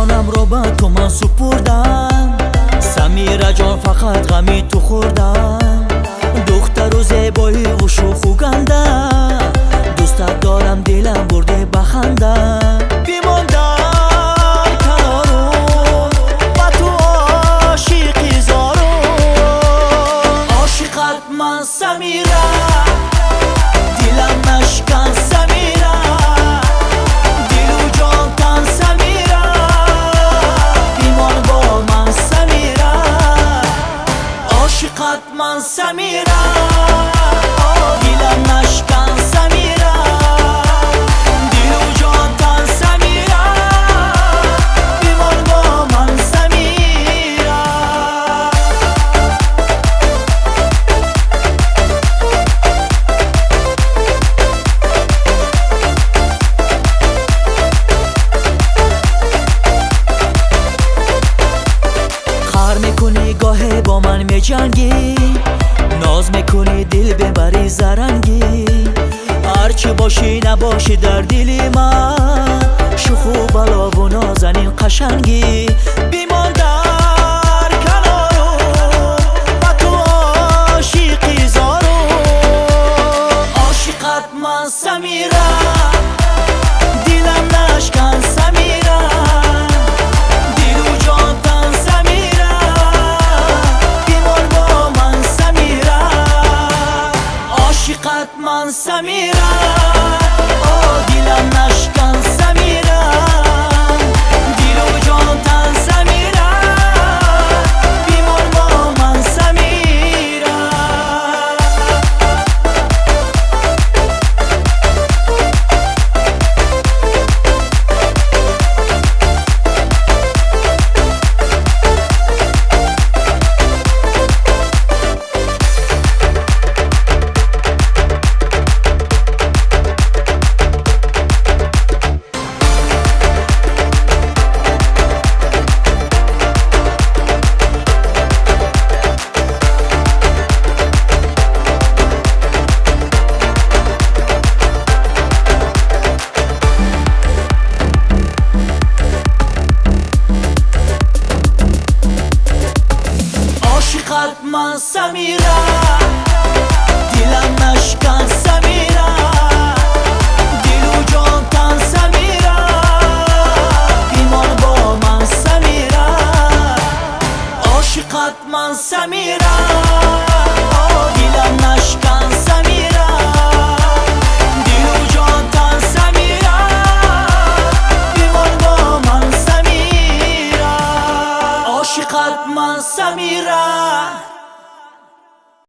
جانم را به تو من سپردم، سمیرا جان فقط غمی تو خوردم. دختر و زیبایی و شوخ و گنده، دوستت دارم دلم برده بخنده. بیماندم کنارم با تو عاشقی زارم، عاشقت من سمیرا، دلم نشکن سمیرا، دل و جان تن سمیرا، بیمان با من سمیرا، عاشقت من سمیرا، دلم نشکن سمیرا، دل و جان تن سمیرا، بیمان با من سمیرا. خار میکنی گاهی با من میجنگی، ناز میکنی دل ببری زرنگی. هرچی باشی نباشی در دل من، شوخ و بلا و نازنین قشنگی. بیمان در کنارم با تو عاشقی زارم، عاشقت من سمیرا، دلم نشکن سمیرا، دل و جان تن سمیرا، بیمان با من سمیرا، عاشقت من سمیرا، دلم نشکن سمیرا، دل و جان تن سمیرا، بیمان با من سمیرا. عاشقت من سمیرا، دلم نشکن سمیرا، دل و جان تن سمیرا، بیمان با من سمیرا، عاشقت من سمیرا، دلم نشکن سمیرا،